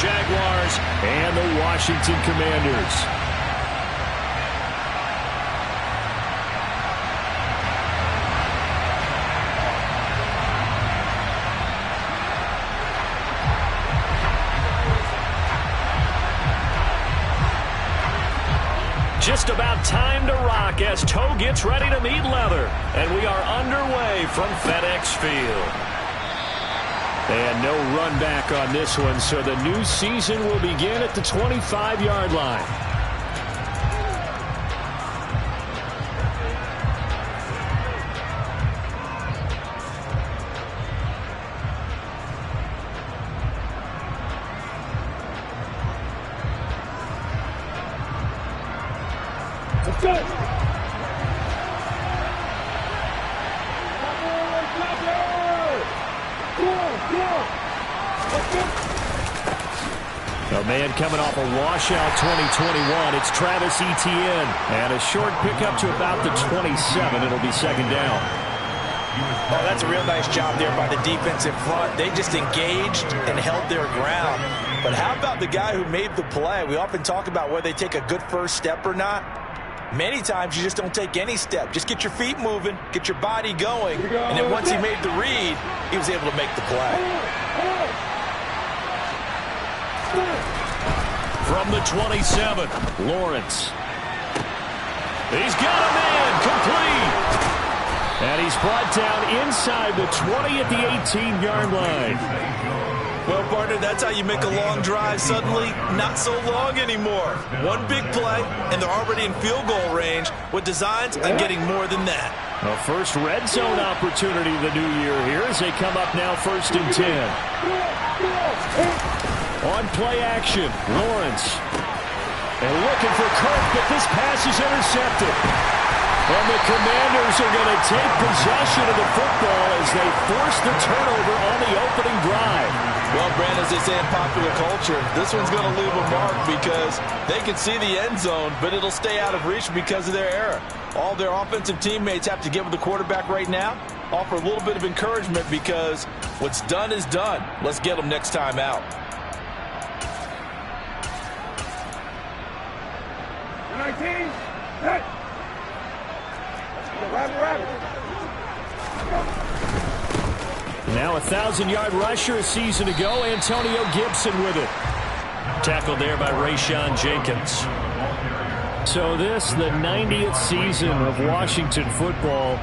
Jaguars and the Washington Commanders. Just about time to rock as toe gets ready to meet leather. And we are underway from FedEx Field. And no run back on this one, so the new season will begin at the 25-yard line. Let's go. A man coming off a washout 2021. It's Travis Etienne. And a short pickup to about the 27. It'll be second down. Oh, that's a real nice job there by the defensive front. They just engaged and held their ground. But how about the guy who made the play? We often talk about whether they take a good first step or not. Many times you just don't take any step. Just get your feet moving, get your body going, and then once he made the read, he was able to make the play. From the 27, Lawrence. He's got a man, complete. And he's brought down inside the 20 at the 18-yard line. Well, partner, that's how you make a long drive suddenly not so long anymore. One big play, and they're already in field goal range with designs on getting more than that. A first red zone opportunity of the new year here as they come up now 1st and 10. On play action, Lawrence. And looking for Kirk, but this pass is intercepted. And the Commanders are going to take possession of the football as they force the turnover on the opening drive. Well, Brandon, as they say in popular culture, this one's going to leave a mark because they can see the end zone, but it'll stay out of reach because of their error. All their offensive teammates have to give the quarterback right now, offer a little bit of encouragement because what's done is done. Let's get them next time out. 19, hit. Now a 1,000-yard rusher a season ago. Antonio Gibson with it. Tackled there by Rayshon Jenkins. So this, the 90th season of Washington football.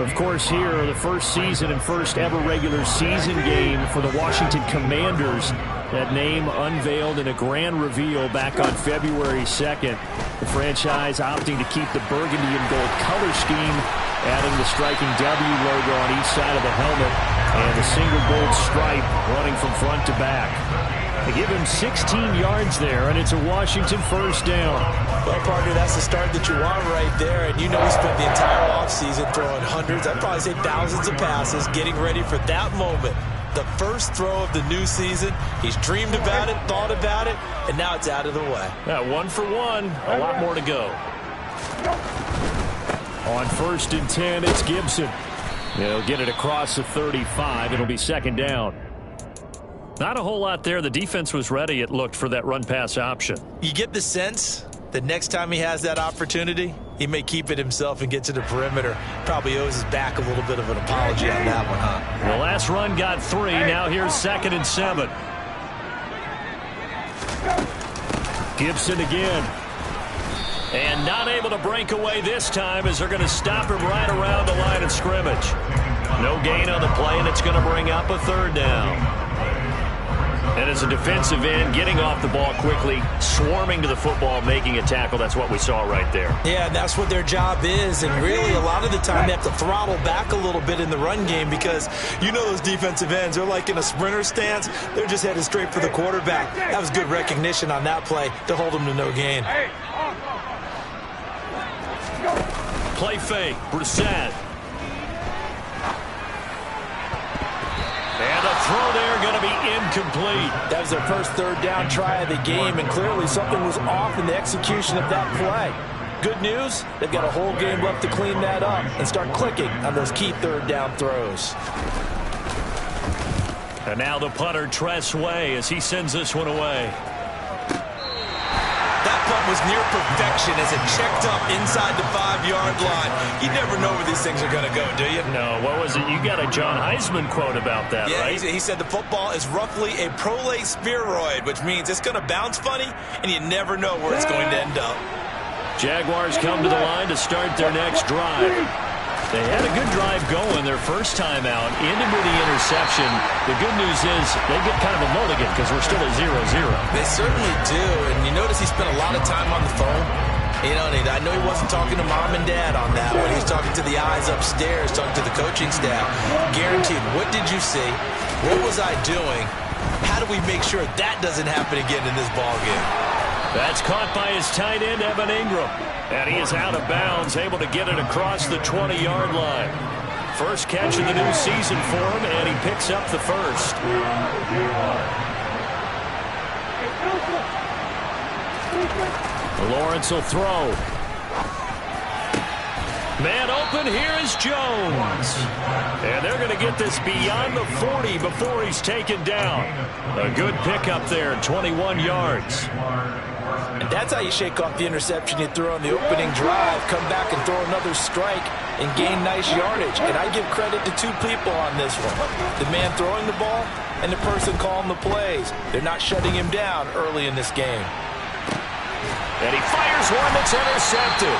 Of course, here, the first season and first ever regular season game for the Washington Commanders. That name unveiled in a grand reveal back on February 2nd. The franchise opting to keep the burgundy and gold color scheme, adding the striking W logo on each side of the helmet and the single gold stripe running from front to back. They give him 16 yards there, and it's a Washington first down. Well, partner, that's the start that you want right there. And you know he spent the entire offseason throwing hundreds, I'd probably say thousands of passes, getting ready for that moment. The first throw of the new season. He's dreamed about it, thought about it, and now it's out of the way. Yeah, 1 for 1. A lot more to go. On 1st and 10, it's Gibson. He'll get it across the 35. It'll be second down. Not a whole lot there. The defense was ready, it looked, for that run-pass option. You get the sense that next time he has that opportunity, he may keep it himself and get to the perimeter. Probably owes his back a little bit of an apology on that one, huh? The last run got 3. Now here's 2nd and 7. Gibson again. And not able to break away this time as they're going to stop him right around the line of scrimmage. No gain on the play, and it's going to bring up a 3rd down. And as a defensive end, getting off the ball quickly, swarming to the football, making a tackle, that's what we saw right there. Yeah, and that's what their job is. And really, a lot of the time, they have to throttle back a little bit in the run game because you know those defensive ends, they're like in a sprinter stance. They're just headed straight for the quarterback. That was good recognition on that play to hold them to no gain. Play fake, Brissett. And the throw there going to be incomplete. That was their first 3rd down try of the game, and clearly something was off in the execution of that play. Good news, they've got a whole game left to clean that up and start clicking on those key 3rd down throws. And now the punter, Tress Way, as he sends this one away. That punt was near perfection as it checked up inside the 5-yard line. You never know where these things are going to go, do you? No, what was it? You got a John Heisman quote about that, yeah, right? He said the football is roughly a prolate spheroid, which means it's going to bounce funny, and you never know where it's going to end up. Jaguars come to the line to start their next drive. They had a good drive going their first time out, ended with the interception. The good news is they get kind of a mulligan because we're still at 0-0. They certainly do, and you notice he spent a lot of time on the phone. You know, I know he wasn't talking to mom and dad on that one. He was talking to the eyes upstairs, talking to the coaching staff. Guaranteed, what did you see? What was I doing? How do we make sure that doesn't happen again in this ballgame? That's caught by his tight end, Evan Ingram. And he is out of bounds, able to get it across the 20-yard line. First catch of the new season for him, and he picks up the first. Lawrence will throw. Man open, here is Jones. And they're going to get this beyond the 40 before he's taken down. A good pickup there, 21 yards. And that's how you shake off the interception you threw on the opening drive, come back and throw another strike and gain nice yardage. And I give credit to two people on this one. The man throwing the ball and the person calling the plays. They're not shutting him down early in this game. And he fires one that's intercepted.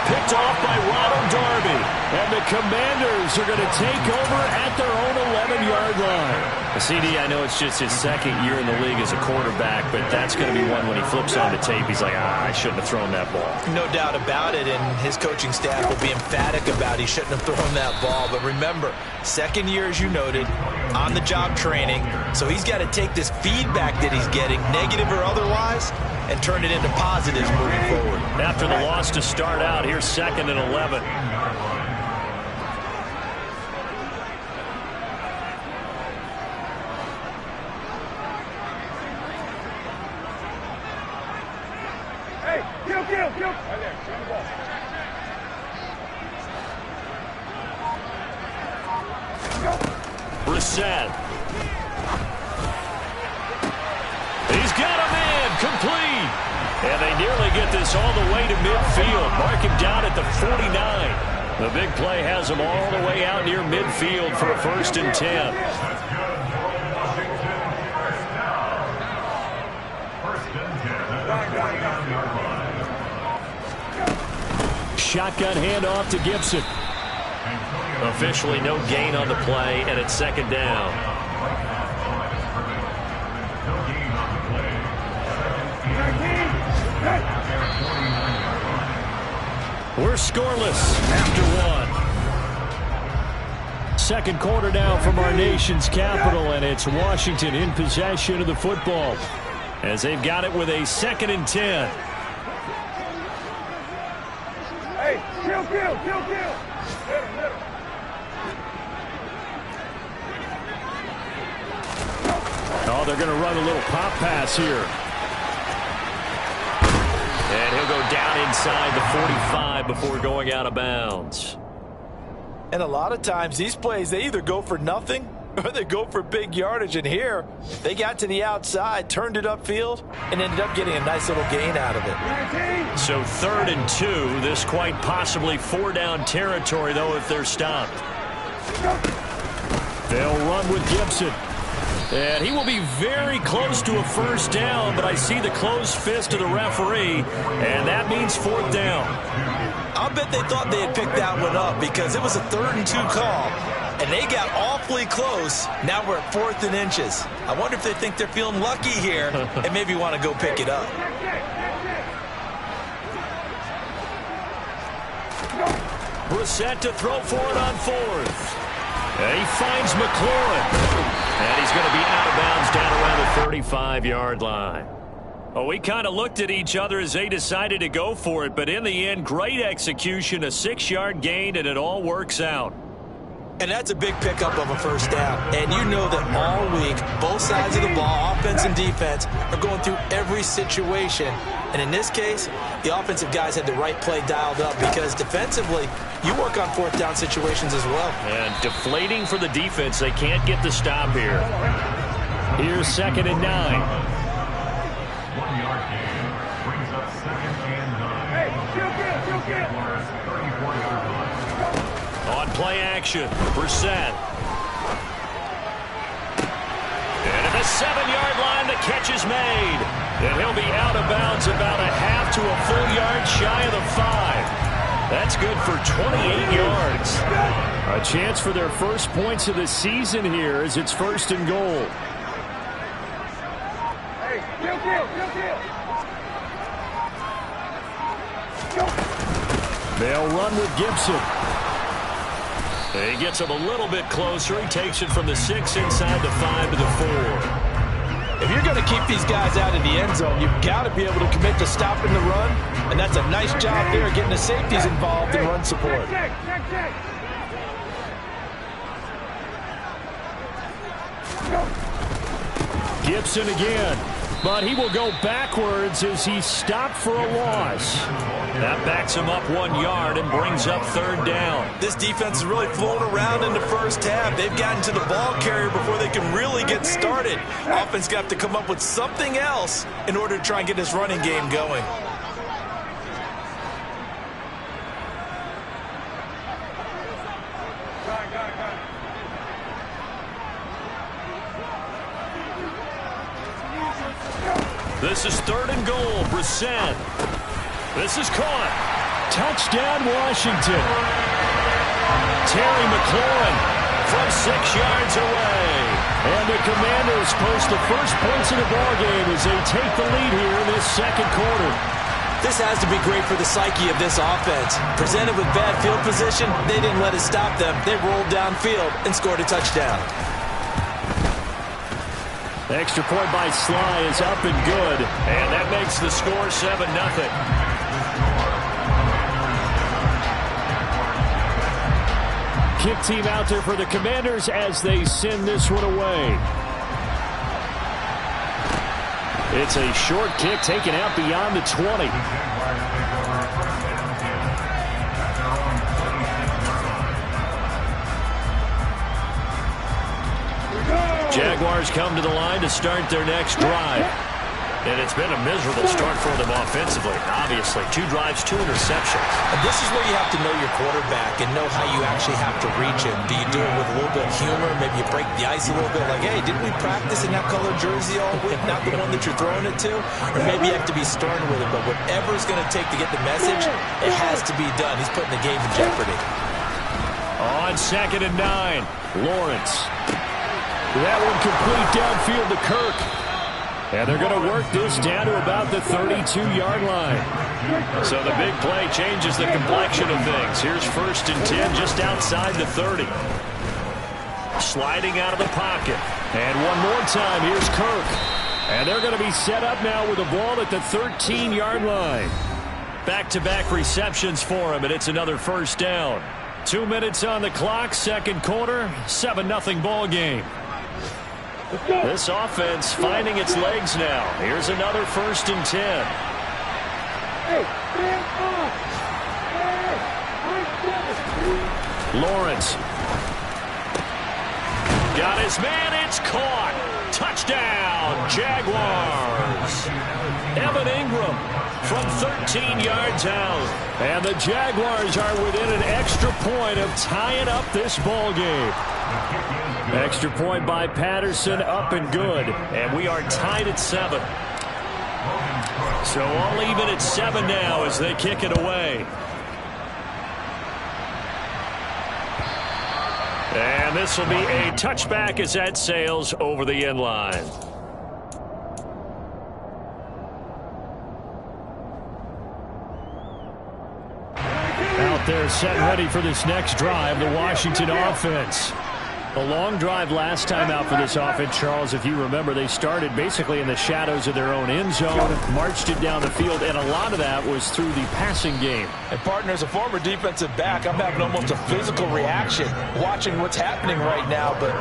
Picked off by Ronald Darby. And the Commanders are going to take over at their own 11-yard line. CD, I know it's just his second year in the league as a quarterback, but that's going to be one when he flips on the tape. He's like, I shouldn't have thrown that ball. No doubt about it, and his coaching staff will be emphatic about he shouldn't have thrown that ball. But remember, second year, as you noted, on-the-job training. So he's got to take this feedback that he's getting, negative or otherwise, and turn it into positives moving forward. After the loss to start out, here's 2nd and 11. Kill. Right there, shoot the ball. Brissett. He's got a man, complete. And they nearly get this all the way to midfield. Mark him down at the 49. The big play has him all the way out near midfield for a 1st and 10. Shotgun handoff to Gibson. Officially no gain on the play, and it's 2nd down. We're scoreless after one. Second quarter now from our nation's capital, and it's Washington in possession of the football as they've got it with a 2nd and 10. Hey, kill. Hit him. Oh, they're going to run a little pop pass here. And he'll go down inside the 45 before going out of bounds. And a lot of times these plays, they either go for nothing or they go for big yardage. And here, they got to the outside, turned it upfield, and ended up getting a nice little gain out of it. So 3rd and 2. This quite possibly 4-down territory, though, if they're stopped. They'll run with Gibson. And he will be very close to a 1st down, but I see the closed fist of the referee, and that means 4th down. I'll bet they thought they had picked that one up because it was a 3rd and 2 call, and they got awfully close. Now we're at 4th and inches. I wonder if they think they're feeling lucky here and maybe want to go pick it up. Brissett to throw for it on 4th. And he finds McLaurin. And he's going to be out of bounds down around the 35-yard line. Oh, we kind of looked at each other as they decided to go for it, but in the end, great execution, a 6-yard gain, and it all works out. And that's a big pickup of a first down. And you know that all week, both sides of the ball, offense and defense, are going through every situation. And in this case, the offensive guys had the right play dialed up because defensively, you work on fourth down situations as well. And deflating for the defense. They can't get the stop here. Here's 2nd and 9. 1-yard gain brings up 2nd and 9. Hey, kill. 34-yard line. On play action, Brissett. And at the 7-yard line, the catch is made. And he'll be out of bounds about a half to a full yard shy of the 5. That's good for 28 yards. A chance for their first points of the season here as it's 1st and goal. Hey, kill. They'll run with Gibson. He gets him a little bit closer. He takes it from the 6 inside the 5 to the 4. If you're going to keep these guys out of the end zone, you've got to be able to commit to stopping the run. And that's a nice job there getting the safeties involved in run support. Check. Gibson again. But he will go backwards as he's stopped for a loss. That backs him up 1 yard and brings up 3rd down. This defense is really flown around in the first half. They've gotten to the ball carrier before they can really get started. Offense got to come up with something else in order to try and get this running game going. This is 3rd and goal. Brissett. This is caught. Touchdown, Washington. Terry McLaurin from 6 yards away. And the Commanders post the first points in the ballgame as they take the lead here in this 2nd quarter. This has to be great for the psyche of this offense. Presented with bad field position, they didn't let it stop them. They rolled downfield and scored a touchdown. Extra point by Sly is up and good. And that makes the score 7-0. Kick team out there for the Commanders as they send this one away. It's a short kick taken out beyond the 20. Jaguars come to the line to start their next drive. And it's been a miserable start for them offensively. Obviously, 2 drives, 2 interceptions. And this is where you have to know your quarterback and know how you actually have to reach him. Do you do it with a little bit of humor? Maybe you break the ice a little bit like, hey, didn't we practice in that colored jersey all week? Not the one that you're throwing it to? Or maybe you have to be stern with it. But whatever it's going to take to get the message, it has to be done. He's putting the game in jeopardy. On 2nd and 9, Lawrence. That one complete downfield to Kirk. And they're going to work this down to about the 32-yard line. So the big play changes the complexion of things. Here's 1st and 10 just outside the 30. Sliding out of the pocket. And one more time, here's Kirk. And they're going to be set up now with the ball at the 13-yard line. Back-to-back receptions for him, and it's another 1st down. 2 minutes on the clock, 2nd quarter, 7-0 ball game. This offense finding its legs now. Here's another 1st and 10. Lawrence. Got his man. It's caught. Touchdown, Jaguars. Evan Ingram from 13 yards out. And the Jaguars are within an extra point of tying up this ball game. Extra point by Patterson, up and good. And we are tied at 7. So all even at 7 now as they kick it away. And this will be a touchback as that sails over the end line. Out there set ready for this next drive, the Washington offense. The long drive last time out for this offense, Charles, if you remember, they started basically in the shadows of their own end zone, marched it down the field, and a lot of that was through the passing game. And, partner, as a former defensive back, I'm having almost a physical reaction watching what's happening right now. But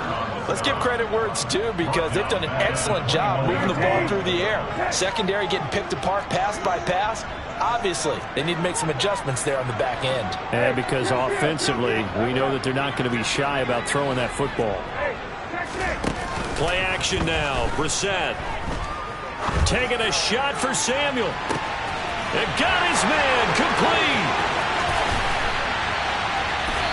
let's give credit where it's due, because they've done an excellent job moving the ball through the air. Secondary getting picked apart pass by pass. Obviously, they need to make some adjustments there on the back end. And because offensively, we know that they're not going to be shy about throwing that football. Play action now. Brissett taking a shot for Samuel. It got his man complete.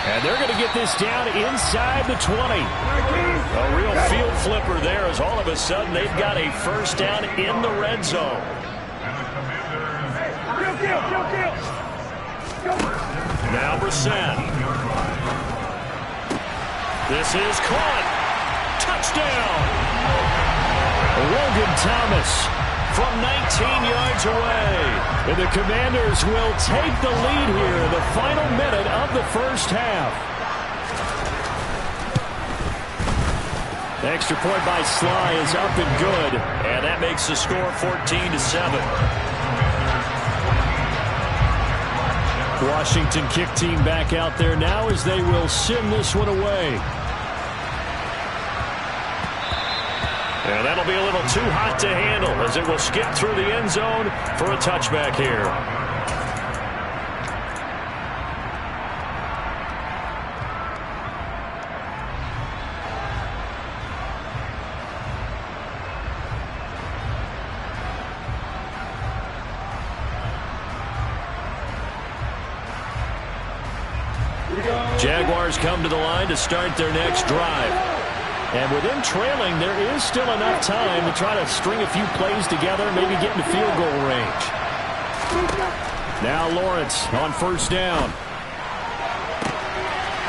And they're going to get this down inside the 20. A real field flipper there, as all of a sudden they've got a first down in the red zone. Now Brissett. This is caught. Touchdown. Logan Thomas from 19 yards away. And the Commanders will take the lead here in the final minute of the first half. The extra point by Sly is up and good. And that makes the score 14-7. Washington kick team back out there now as they will send this one away. And that'll be a little too hot to handle as it will skip through the end zone for a touchback here. Jaguars come to the line to start their next drive. And with them trailing, there is still enough time to try to string a few plays together, maybe get into field goal range. Now Lawrence on first down.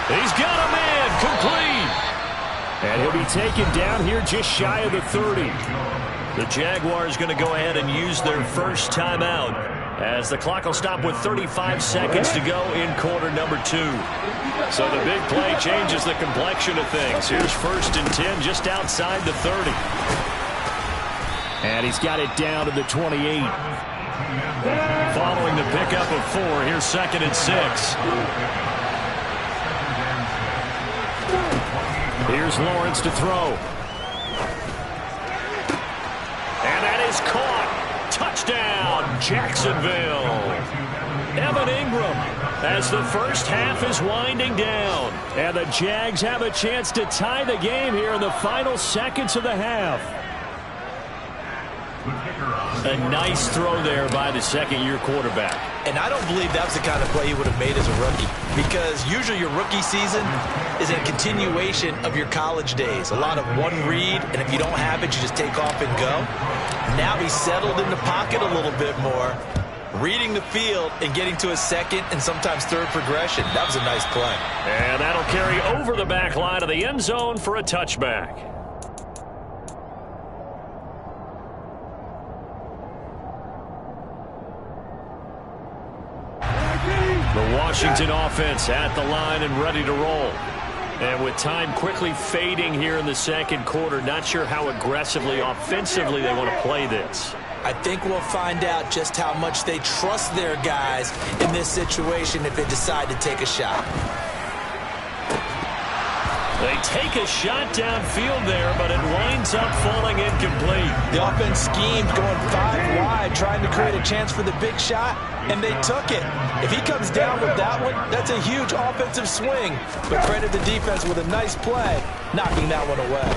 He's got a man complete. And he'll be taken down here just shy of the 30. The Jaguars going to go ahead and use their first timeout, as the clock will stop with 35 seconds to go in quarter number 2. So the big play changes the complexion of things. Here's first and 10 just outside the 30. And he's got it down to the 28. Following the pickup of 4, here's second and 6. Here's Lawrence to throw. And that is caught. Touchdown, Jacksonville. Evan Ingram, as the first half is winding down. And the Jags have a chance to tie the game here in the final seconds of the half. A nice throw there by the second-year quarterback. And I don't believe that was the kind of play he would have made as a rookie, because usually your rookie season is a continuation of your college days. A lot of one read, and if you don't have it, you just take off and go. Now he's settled in the pocket a little bit more, reading the field and getting to a second and sometimes third progression. That was a nice play. And that'll carry over the back line of the end zone for a touchback. The Washington offense at the line and ready to roll. And with time quickly fading here in the second quarter, not sure how aggressively, offensively they want to play this. I think we'll find out just how much they trust their guys in this situation if they decide to take a shot. They take a shot downfield there, but it winds up falling incomplete. The offense schemed going 5 wide, trying to create a chance for the big shot, and they took it. If he comes down with that one, that's a huge offensive swing. But credit the defense with a nice play, knocking that one away.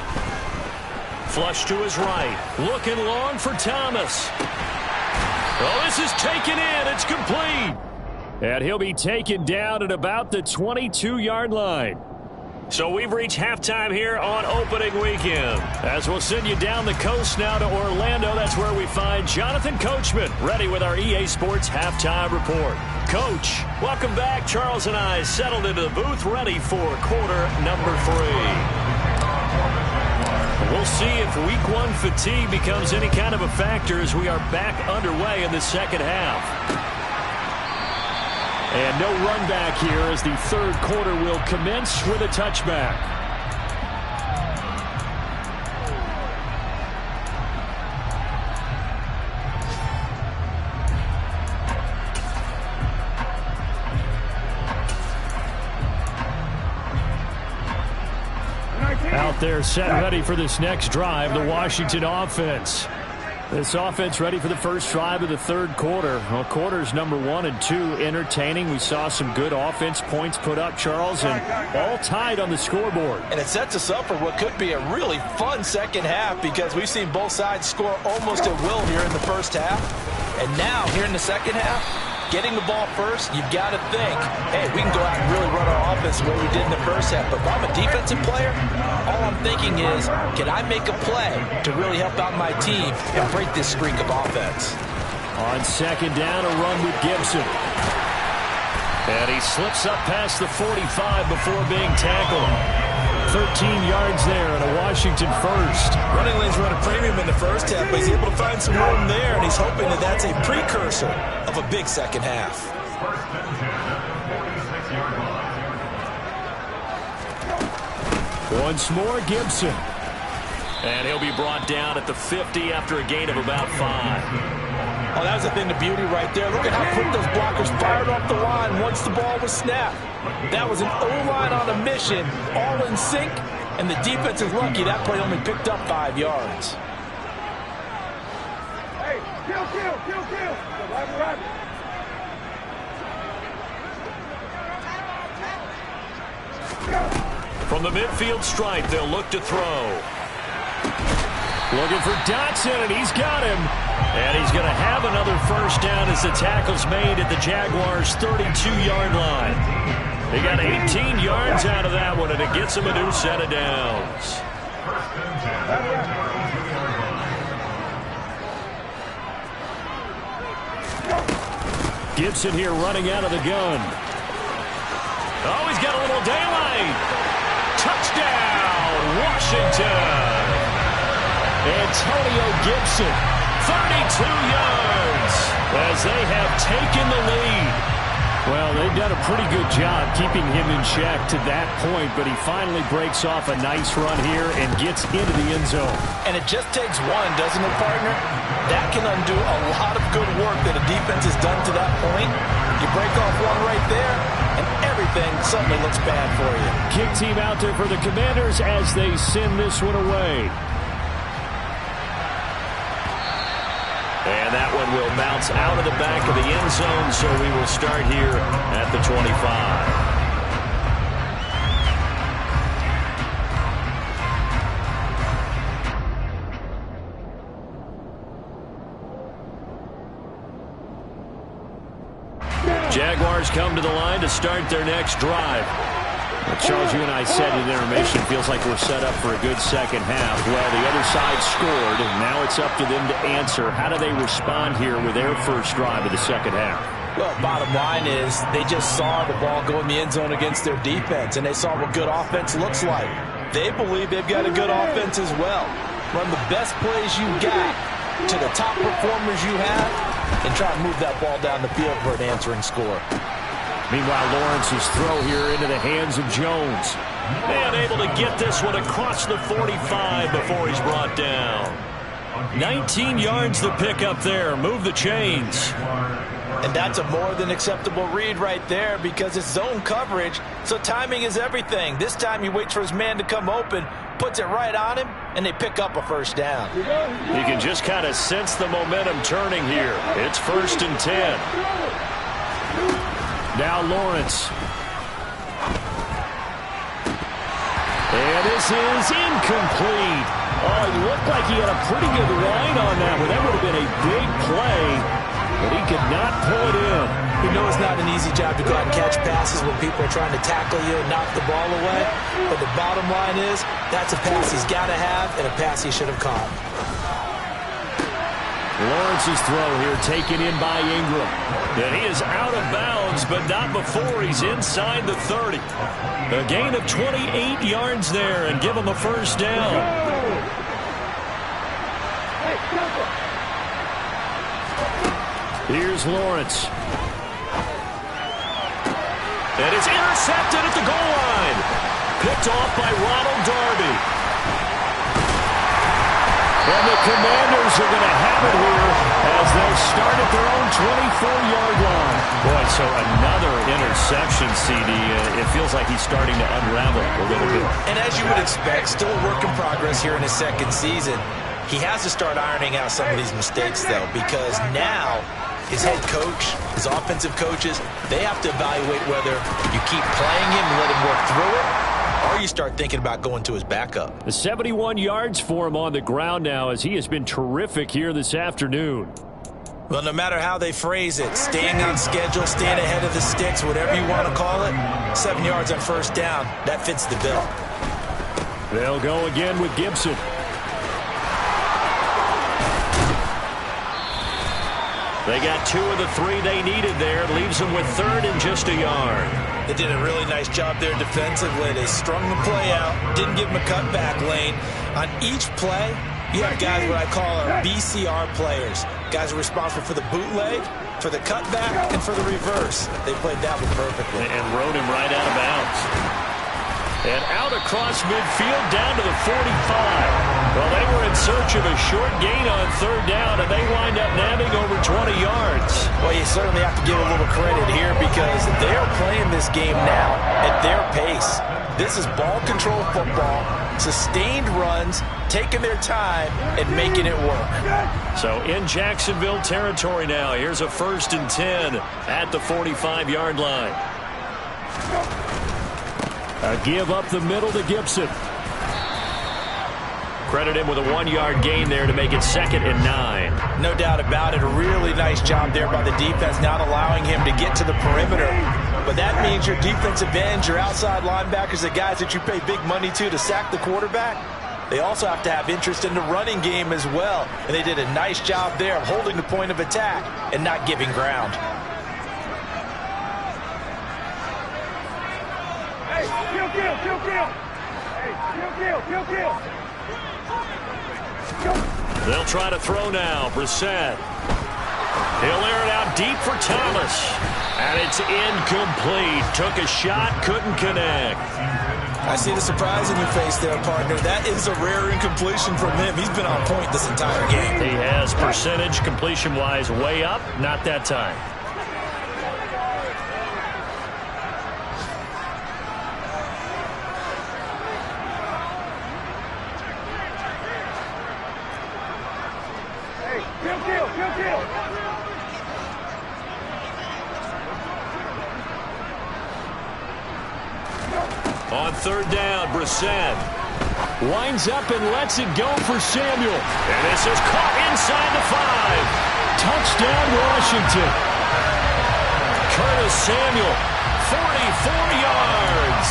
Flush to his right. Looking long for Thomas. Oh, this is taken in. It's complete. And he'll be taken down at about the 22-yard line. So we've reached halftime here on opening weekend. As we'll send you down the coast now to Orlando, that's where we find Jonathan Coachman, ready with our EA Sports Halftime Report. Coach, welcome back. Charles and I settled into the booth, ready for quarter number 3. We'll see if week 1 fatigue becomes any kind of a factor as we are back underway in the second half. And no run back here as the third quarter will commence with a touchback. They're set ready for this next drive, the Washington offense. This offense ready for the first drive of the third quarter. Well, quarters number 1 and 2 entertaining. We saw some good offense points put up, Charles, and all tied on the scoreboard. And it sets us up for what could be a really fun second half because we've seen both sides score almost at will here in the first half. And now, here in the second half, getting the ball first, you've got to think, hey, we can go out and really run our offense the way we did in the first half. But if I'm a defensive player, all I'm thinking is, can I make a play to really help out my team and break this streak of offense? On second down, a run with Gibson. And he slips up past the 45 before being tackled. 13 yards there and a Washington first. Running lanes run a premium in the first half, but he's able to find some room there, and he's hoping that that's a precursor of a big second half. First and 10 at the 46-yard line. Once more, Gibson. And he'll be brought down at the 50 after a gain of about 5. Oh, that was a thing of beauty right there. Look at how quick those blockers fired off the line once the ball was snapped. That was an O-line on a mission, all in sync, and the defense is lucky that play only picked up 5 yards. Hey, kill. Right. From the midfield stripe, they'll look to throw. Looking for Dotson, and he's got him. And he's going to have another first down as the tackle's made at the Jaguars' 32-yard line. They got 18 yards out of that one, and it gets them a new set of downs. First and 10 at the 32-yard line. Gibson here running out of the gun. Oh, he's got a little daylight. Touchdown, Washington. Antonio Gibson, 32 yards as they have taken the lead. Well, they've done a pretty good job keeping him in check to that point, but he finally breaks off a nice run here and gets into the end zone. And it just takes one, doesn't it, partner? That can undo a lot of good work that a defense has done to that point. You break off one right there, and everything suddenly looks bad for you. Kick team out there for the Commanders as they send this one away. And that one will bounce out of the back of the end zone, so we will start here at the 25. Jaguars come to the line to start their next drive. Well, Charles, you and I said in intermission, feels like we're set up for a good second half. Well, the other side scored, and now it's up to them to answer. How do they respond here with their first drive of the second half? Well, bottom line is they just saw the ball go in the end zone against their defense, and they saw what good offense looks like. They believe they've got a good offense as well. Run the best plays you got to the top performers you have, and try and move that ball down the field for an answering score. Meanwhile, Lawrence's throw here into the hands of Jones. And able to get this one across the 45 before he's brought down. 19 yards to pick up there. Move the chains. And that's a more than acceptable read right there because it's zone coverage, so timing is everything. This time he waits for his man to come open, puts it right on him, and they pick up a first down. You can just kind of sense the momentum turning here. It's 1st and 10. Now Lawrence. And this is incomplete. Oh, he looked like he had a pretty good line on that one. That would have been a big play, but he could not pull it in. You know it's not an easy job to go out and catch passes when people are trying to tackle you and knock the ball away. But the bottom line is, that's a pass he's got to have and a pass he should have caught. Lawrence's throw here taken in by Ingram. And he is out of bounds, but not before he's inside the 30. A gain of 28 yards there and give him a first down. Here's Lawrence. And it's intercepted at the goal line. Picked off by Ronald Darby. And the Commanders are going to have it here as they'll start at their own 24-yard line. Boy, so another interception, CD. It feels like he's starting to unravel a little bit. And as you would expect, still a work in progress here in his second season. He has to start ironing out some of these mistakes, though, because now his head coach, his offensive coaches, they have to evaluate whether you keep playing him and let him work through it, or you start thinking about going to his backup. The 71 yards for him on the ground now, as he has been terrific here this afternoon. Well, no matter how they phrase it, staying on schedule, staying ahead of the sticks, whatever you want to call it, 7 yards on first down, that fits the bill. They'll go again with Gibson. They got 2 of the 3 they needed there. Leaves them with 3rd and just a yard. They did a really nice job there defensively. They strung the play out, didn't give them a cutback lane. On each play, you have guys what I call our BCR players. Guys are responsible for the bootleg, for the cutback, and for the reverse. They played that one perfectly. And rode him right out of bounds. And out across midfield down to the 45. Well, they were in search of a short gain on 3rd down, and they wind up nabbing over 20 yards. Well, you certainly have to give a little credit here because they're playing this game now at their pace. This is ball control football, sustained runs, taking their time, and making it work. So in Jacksonville territory now, here's a 1st and 10 at the 45-yard line. A give up the middle to Gibson. Credit him with a 1-yard gain there to make it 2nd and 9. No doubt about it. A really nice job there by the defense, not allowing him to get to the perimeter. But that means your defensive ends, your outside linebackers, the guys that you pay big money to sack the quarterback, they also have to have interest in the running game as well. And they did a nice job there of holding the point of attack and not giving ground. Hey, kill. Hey, kill. They'll try to throw now. Brissett. He'll air it out deep for Thomas. And it's incomplete. Took a shot, couldn't connect. I see the surprise in your face there, partner. That is a rare incompletion from him. He's been on point this entire game. He has percentage completion-wise way up. Not that time. Kill. On 3rd down, Brissett winds up and lets it go for Samuel. And this is caught inside the 5. Touchdown, Washington. Curtis Samuel, 44 yards.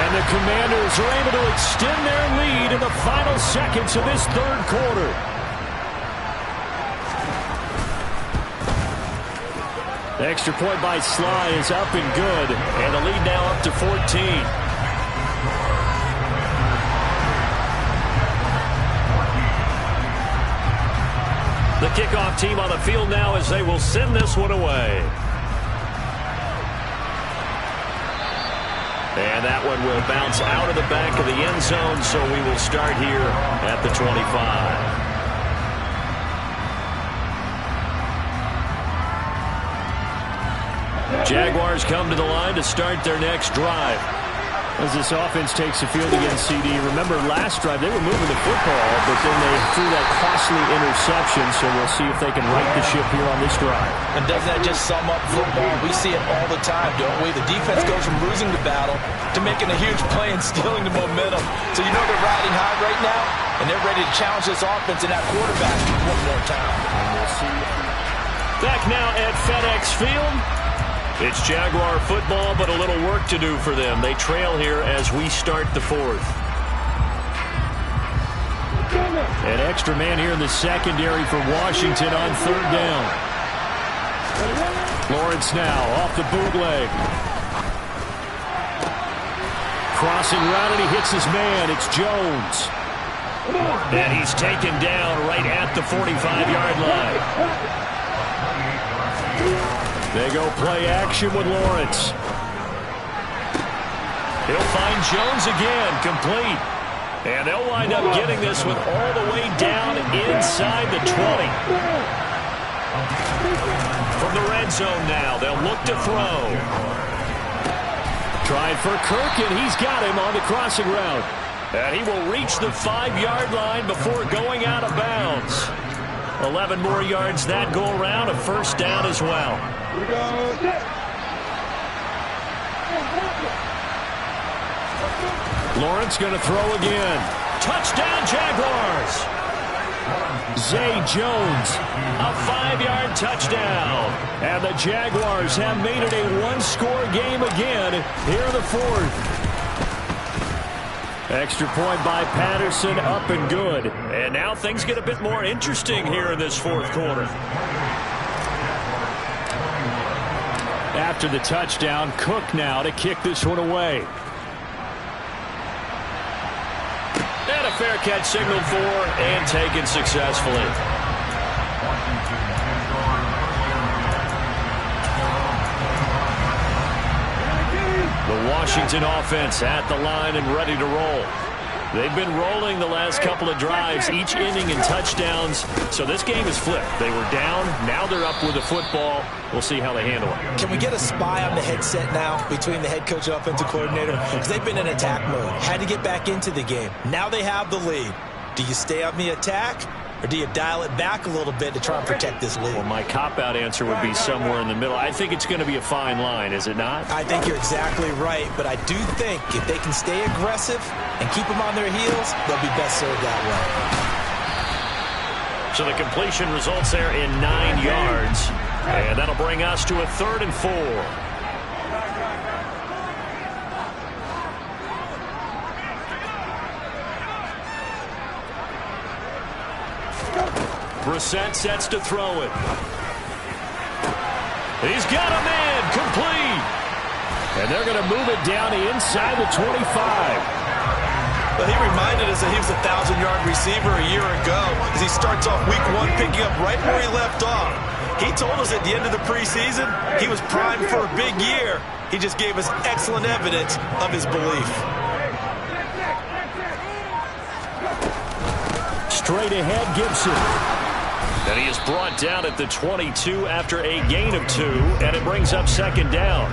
And the Commanders are able to extend their lead in the final seconds of this 3rd quarter. The extra point by Sly is up and good. And the lead now up to 14. The kickoff team on the field now as they will send this one away. And that one will bounce out of the back of the end zone, so we will start here at the 25. Jaguars come to the line to start their next drive. As this offense takes the field against CD, remember last drive they were moving the football, but then they threw that costly interception, so we'll see if they can right the ship here on this drive. And doesn't that just sum up football? We see it all the time, don't we? The defense goes from losing the battle to making a huge play and stealing the momentum. So you know they're riding high right now, and they're ready to challenge this offense and that quarterback one more time. And we'll see. Back now at FedEx Field. It's Jaguar football, but a little work to do for them. They trail here as we start the 4th. An extra man here in the secondary for Washington on 3rd down. Lawrence now off the bootleg. Crossing route, and he hits his man. It's Jones. And he's taken down right at the 45-yard line. They go play action with Lawrence. He'll find Jones again, complete. And they'll wind up getting this one all the way down inside the 20. end zone now. They'll look to throw. Trying for Kirk, and he's got him on the crossing route. And he will reach the 5-yard line before going out of bounds. 11 more yards that go around, a first down as well. Lawrence going to throw again. Touchdown, Jaguars. Zay Jones, a 5-yard touchdown. And the Jaguars have made it a one-score game again here in the fourth. Extra point by Patterson, up and good. And now things get a bit more interesting here in this fourth quarter. After the touchdown, Cook now to kick this one away. And a fair catch signaled for and taken successfully. The Washington offense at the line and ready to roll. They've been rolling the last couple of drives, each inning in touchdowns. So this game is flipped. They were down. Now they're up with the football. We'll see how they handle it. Can we get a spy on the headset now between the head coach and offensive coordinator? Because they've been in attack mode. Had to get back into the game. Now they have the lead. Do you stay on the attack? Or do you dial it back a little bit to try and protect this lead? Well, my cop-out answer would be somewhere in the middle. I think it's going to be a fine line, is it not? I think you're exactly right, but I do think if they can stay aggressive and keep them on their heels, they'll be best served that way. So the completion results there in 9 yards, and that'll bring us to a 3rd and 4. Brissett sets to throw it. He's got a man, complete. And they're going to move it down inside the 25. Well, he reminded us that he was a 1,000-yard receiver a year ago as he starts off week 1 picking up right where he left off. He told us at the end of the preseason he was primed for a big year. He just gave us excellent evidence of his belief. Straight ahead, Gibson. And he is brought down at the 22 after a gain of 2, and it brings up 2nd down.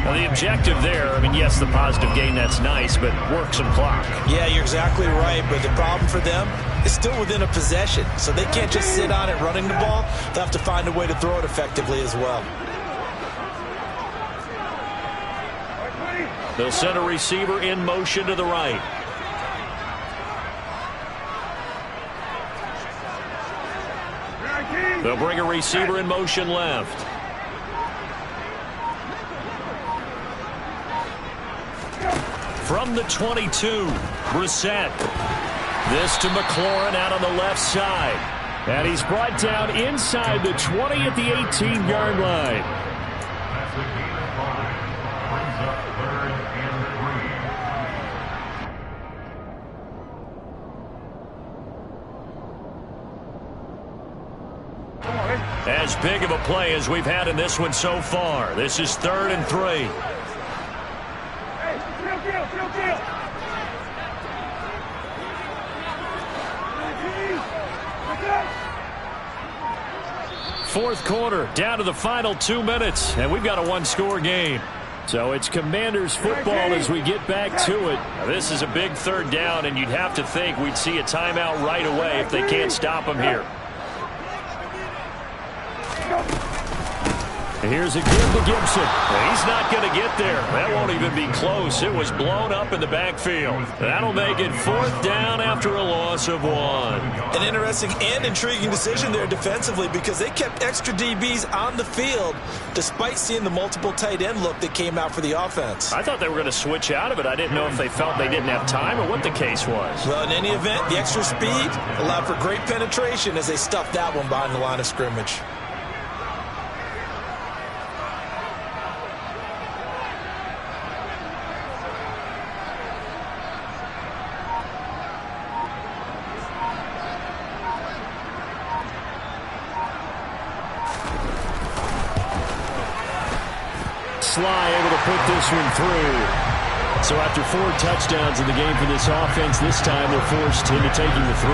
Now, the objective there, I mean, yes, the positive gain, that's nice, but work some clock. Yeah, you're exactly right, but the problem for them is still within a possession, so they can't just sit on it running the ball. They'll have to find a way to throw it effectively as well. They'll send a receiver in motion to the right. They'll bring a receiver in motion left. From the 22, Brissett. This to McLaurin out on the left side. And he's brought down inside the 20 at the 18-yard line. That's a gain of 5. Brings up 3rd and 3. As big of a play as we've had in this one so far. This is 3rd and 3. Fourth quarter, down to the final 2 minutes, and we've got a one-score game. So it's Commanders football as we get back to it. Now, this is a big 3rd down, and you'd have to think we'd see a timeout right away if they can't stop them here. Here's a give to Gibson. He's not going to get there. That won't even be close. It was blown up in the backfield. That'll make it 4th down after a loss of 1. An interesting and intriguing decision there defensively because they kept extra DBs on the field despite seeing the multiple tight end look that came out for the offense. I thought they were going to switch out of it. I didn't know if they felt they didn't have time or what the case was. Well, in any event, the extra speed allowed for great penetration as they stuffed that one behind the line of scrimmage. Sly able to put this one through. So after 4 touchdowns in the game for this offense, this time they're forced into taking the 3.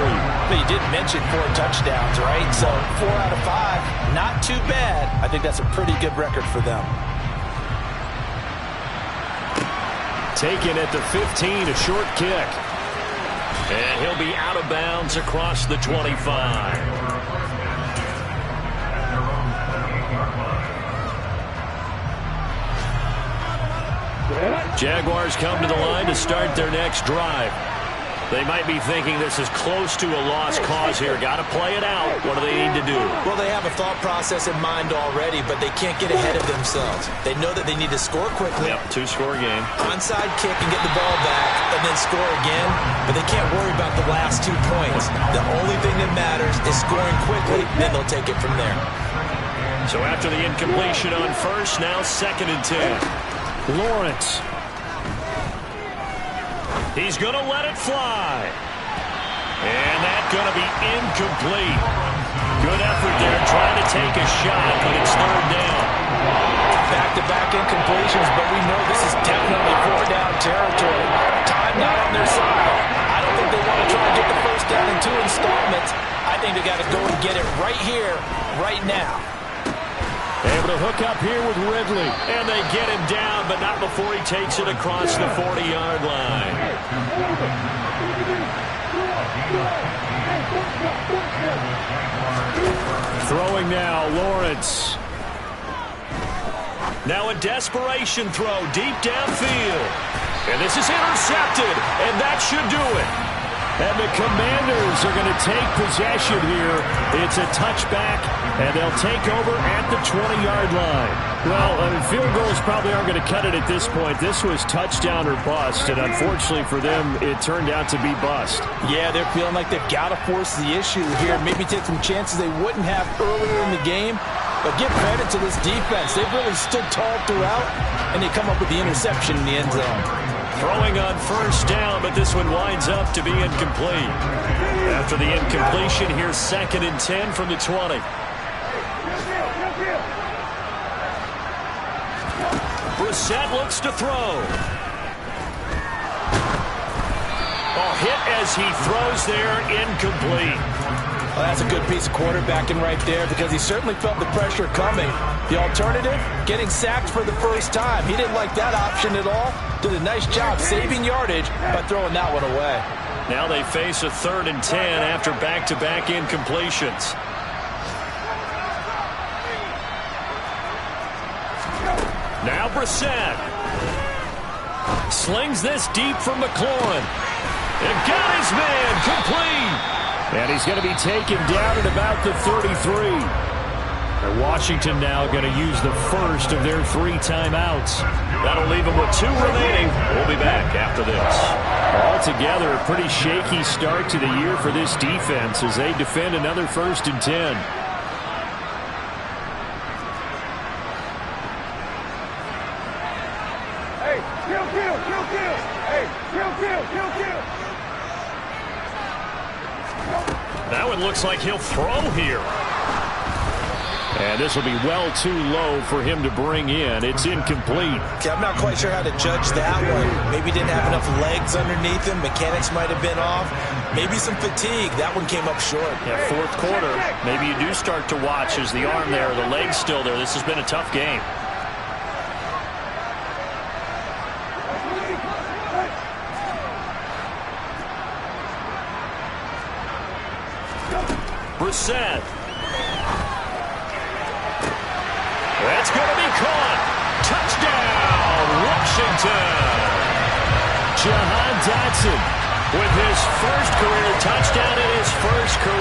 But you did mention 4 touchdowns, right? So 4 out of 5, not too bad. I think that's a pretty good record for them. Taken at the 15, a short kick. And he'll be out of bounds across the 25. Jaguars come to the line to start their next drive. They might be thinking this is close to a lost cause here. Got to play it out. What do they need to do? Well, they have a thought process in mind already, but they can't get ahead of themselves. They know that they need to score quickly. Yep, 2-score game. Onside kick and get the ball back and then score again, but they can't worry about the last 2 points. The only thing that matters is scoring quickly, then they'll take it from there. So after the incompletion on first, now 2nd and 10. Lawrence. He's going to let it fly. And that's going to be incomplete. Good effort there trying to take a shot, but it's 3rd down. Back-to-back incompletions, but we know this is definitely 4-down territory. Time not on their side. I don't think they want to try and get the first down in 2 installments. I think they got to go and get it right here, right now. Able to hook up here with Ridley. And they get him down, but not before he takes it across the 40-yard line. Throwing now, Lawrence. Now a desperation throw deep downfield. And this is intercepted, and that should do it. And the Commanders are going to take possession here. It's a touchback, and they'll take over at the 20-yard line. Well, field goals probably aren't going to cut it at this point. This was touchdown or bust, and unfortunately for them, it turned out to be bust. Yeah, they're feeling like they've got to force the issue here. Maybe take some chances they wouldn't have earlier in the game. But give credit to this defense. They've really stood tall throughout, and they come up with the interception in the end zone. Throwing on first down, but this one winds up to be incomplete. After the incompletion, here's 2nd and 10 from the 20. Brissett looks to throw. Oh, hit as he throws there, incomplete. Well, that's a good piece of quarterbacking right there because he certainly felt the pressure coming. The alternative, getting sacked for the first time. He didn't like that option at all. Did a nice job saving yardage by throwing that one away. Now they face a 3rd and 10 after back-to-back incompletions. Now Brissett slings this deep from McLaurin. And got his man complete. And he's going to be taken down at about the 33. And Washington now going to use the first of their 3 timeouts. That'll leave them with 2 remaining. We'll be back after this. Altogether, a pretty shaky start to the year for this defense as they defend another 1st and 10. Hey, kill. Hey, kill. That one looks like he'll throw here. And this will be well too low for him to bring in. It's incomplete. Okay, I'm not quite sure how to judge that one. Maybe he didn't have enough legs underneath him. Mechanics might have been off. Maybe some fatigue. That one came up short. Yeah, 4th quarter. Maybe you do start to watch as the arm there, the leg's still there. This has been a tough game. Brissett. That's going to be caught. Touchdown, Washington. Jahan Dotson with his first career touchdown in his first career.